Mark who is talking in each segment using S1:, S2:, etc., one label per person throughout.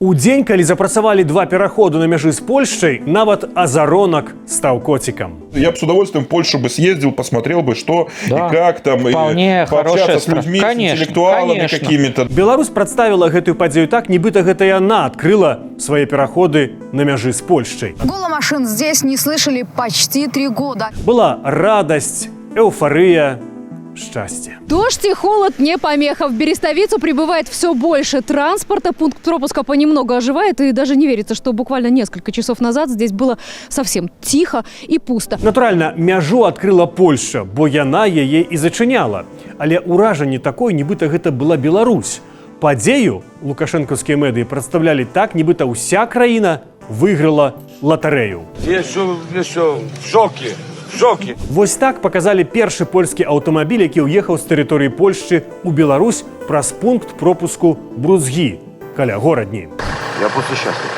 S1: У дзень, калі запрацавалі два пераходу на мяжы з Польшчай, нават Азаронак стаў коцікам.
S2: Я бы с удовольствием в Польшу бы съездил, посмотрел бы, что
S3: да.
S2: и как там,
S3: Вполне
S2: и пообщаться с людьми,
S3: конечно,
S2: с интеллектуалами
S3: конечно.
S2: какими-то.
S1: Беларусь прадставіла гэтую падзею так, нібыта гэта яна адкрыла свае пераходы на мяжы з Польшчай.
S4: Гула машин здесь не слышали почти 3 года.
S1: Была радасць, эўфарыя, счастье.
S5: Дождь и холод не помеха. В Берестовицу прибывает все больше транспорта. Пункт пропуска понемногу оживает. И даже не верится, что буквально несколько часов назад здесь было совсем тихо и пусто.
S1: Натуральна, мяжу адкрыла Польша, бо яна яе і зачыняла. Але ўражанне такое, нібыта гэта была Беларусь. Падзею лукашэнкаўскія медыі прадстаўлялі так, нібыта ўся краіна выйграла латарэю.
S6: Я в шоке.
S1: Вось так показалі першы польскі аўтамабіль, які ўехаў з тэрыторыі Польшчы ў Беларусь праз пункт пропуску Брузгі, каля горадні.
S7: Я просто счастлив.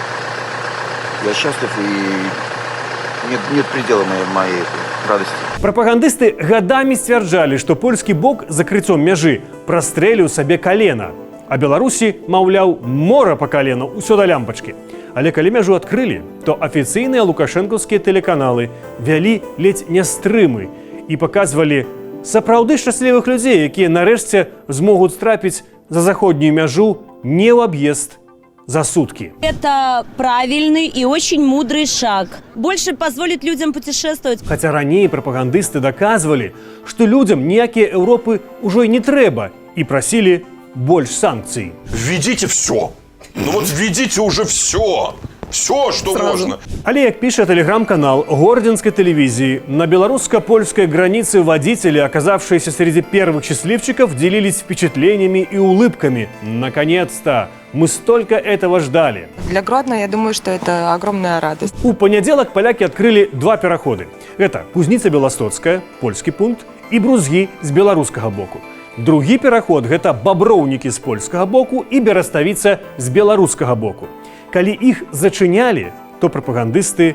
S7: Я счастлив, и нет предела моей радости.
S1: Прапагандысты гадамі сцвярджалі, што польскі бок закрыццём мяжы прастрэліў сабе калена, а Беларусі, маўляў, мора па калену, усё да лямпачкі. Але калі мяжу адкрылі, то афіцыйныя лукашэнкаўскія тэлеканалы вялі ледзь не стрымы і паказвалі сапраўды шчаслівых людзей, якія нарэшце змогуць трапіць за заходнюю мяжу не ў аб'езд за суткі.
S8: Это правильный и очень мудрый шаг. Больше позволит людям путешествовать.
S1: Хаця раней прапагандысты даказвалі, што людзям ніякія Еўропы ўжо і не трэба і прасілі больш санкцый.
S2: Введите все. Ну вот введите уже все. Все, что можно.
S1: Але, як піша тэлеграм-канал Гордзенской телевизии, на белорусско-польской границе водители, оказавшиеся среди первых счастливчиков, делились впечатлениями и улыбками. Наконец-то! Мы столько этого ждали.
S9: Для Гродно, я думаю, что это огромная радость.
S1: У понеделок поляки открыли два пераходы. Это Кузница Белостоцкая, польский пункт, и Брузги с белорусского боку. Другі пераход – гэта Баброўнікі з польскага боку і Бераставіца з беларускага боку. Калі іх зачынялі, то прапагандысты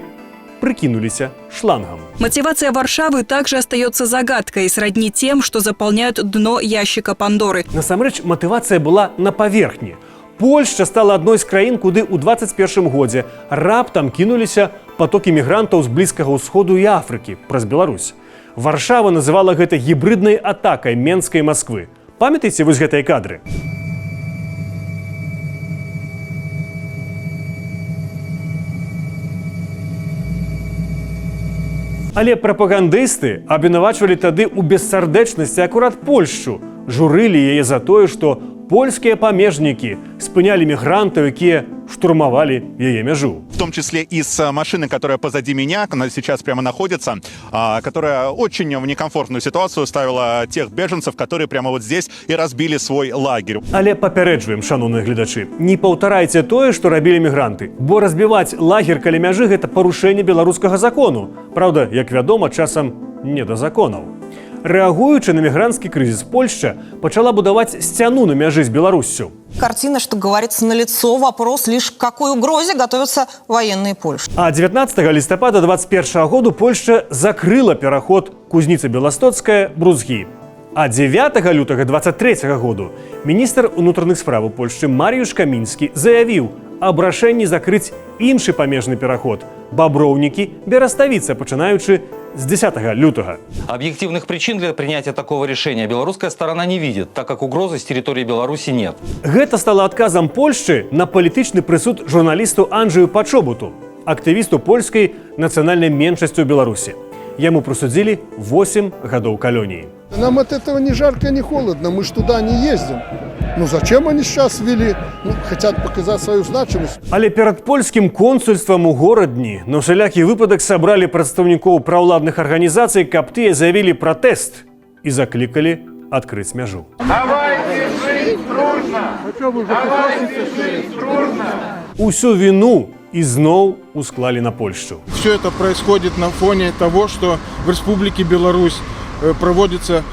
S1: прикинулись шлангом.
S10: Мотивация Варшавы также остается загадкой, сродни тем, что заполняют дно ящика Пандоры.
S1: Насамрэч, мотивация была на поверхні. Польшча стала адной з краін, куды ў 21 годзе раптам кінуліся потокі мігрантаў з Блізкага ўсходу і Афрыкі праз Беларусь. Варшава называла гэта гібриднай атакай Менскай Москвы. Памятаеце вось гэтыя кадры? Але прапагандысты абвінавачвалі тады ў бессардэчнасці акурат Польшчу, журылі яе за тое, што польскія памежнікі спынялі мігрантаў, якія штурмовали яе мяжу.
S11: В том числе и с машины, которая позади меня, она сейчас прямо находится, которая очень в некомфортную ситуацию ставила тех беженцев, которые прямо вот здесь и разбили свой лагерь.
S1: Але папярэджваем, шановныя гледачы, не паўтарайце тое, што рабілі мігранты, бо разбіваць лагер каля мяжы – гэта парушэнне беларускага закону. Праўда, як вядома, часам не да законаў. Реагуючи на мігрантський кризис, Польща почала будувати стяну на мяжи з Белоруссю.
S12: Картина, что говорится, налицо. Вопрос лишь, к какой угрозе готовятся военные Польши.
S1: А 19 листопада 2021 года Польша закрыла пераход Кузница Белостоцкая Брузги. А 9 лютага 2023 года міністр унутраных справаў Польшчы Марыюш Камінскі заявіў аб рашэнні закрыць іншы памежны пераход Баброўнікі Бераставіца, пачынаючы с 10 лютого.
S3: Объективных причин для принятия такого решения белорусская сторона не видит, так как угрозы с территории Беларуси нет.
S1: Гэта стало отказом Польшчы на палітычны прысуд журналісту Анджею Пачобуту, актывісту польскай нацыянальнай меншасці ў Беларусі. Яму прысудзілі 8 гадоў калоніі.
S13: Нам от этого ни жарко, ни холодно, мы ж туда не ездим. Ну зачем они сейчас ввели? Ну, хотят показать свою значимость.
S1: Але перад польскім консульствам у горадні на ўсялякі выпадак сабралі прадстаўнікоў праўладных арганізацый, каб тыя заявілі пратэст і заклікалі адкрыць мяжу.
S6: Давайте жить дружно! Давайте жить дружно!
S1: Усю віну ізноў усклалі на Польшчу.
S14: Все это происходит на фоне того, что в Республике Беларусь проводится,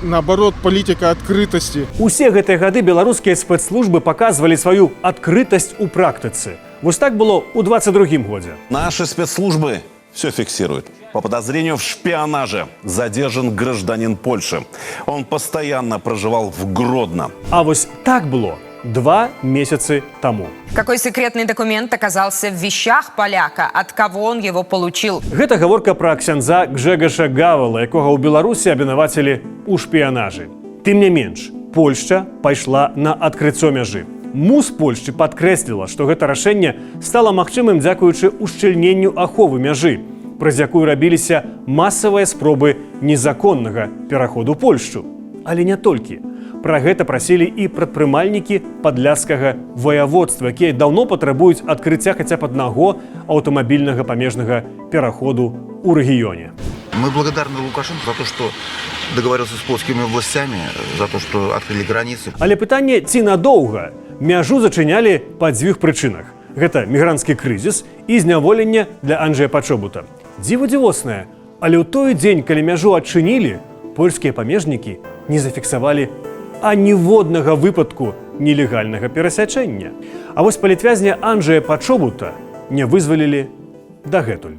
S14: наоборот, политика открытости.
S1: Усе гэтыя гады беларускія спецслужбы показывали свою открытость у практыцы. Вот так было у 22-м году.
S15: Наши спецслужбы все фиксируют. По подозрению в шпионаже задержан гражданин Польши. Он постоянно проживал в Гродно.
S1: А вот так было 2 месяцы тому.
S12: Какой секретный документ оказался в вещах поляка? От кого он его получил?
S1: Гэта гаворка пра ксяндза Гжэгаша Гавала, якога ў Беларусі абвінавацілі ў шпіянажы. Тым не менш, Польшча пайшла на адкрыццё мяжы. МУС Польшчы падкрэсліла, што гэта рашэнне стала магчымым дзякуючы ушчыльненню аховы мяжы, праз якую рабіліся масавыя спробы незаконнага пераходу Польшчу. Але не толькі. Пра гэта прасілі і прадпрымальнікі падляшскага ваяводства, якія даўно патрабуюць адкрыцця хаця б аднаго аўтамабільнага памежнага пераходу ў рэгіёне.
S7: Мы благодарны Лукашенко за то, что договорился с польскими властями, за то, что открыли границы.
S1: Але пытанне, ці надоўга мяжу зачынялі па дзвюх прычынах. Гэта мігранцкі крызіс і зняволенне для Анджэя Пачобута. Дзіва дзівоснае, але ў той дзень, калі мяжу адчынілі, польскія памежнікі не зафіксавалі аніводнага выпадку нелегальнага перасячэння. А вось палітвязня Анджэя Пачобута не вызвалілі дагэтуль.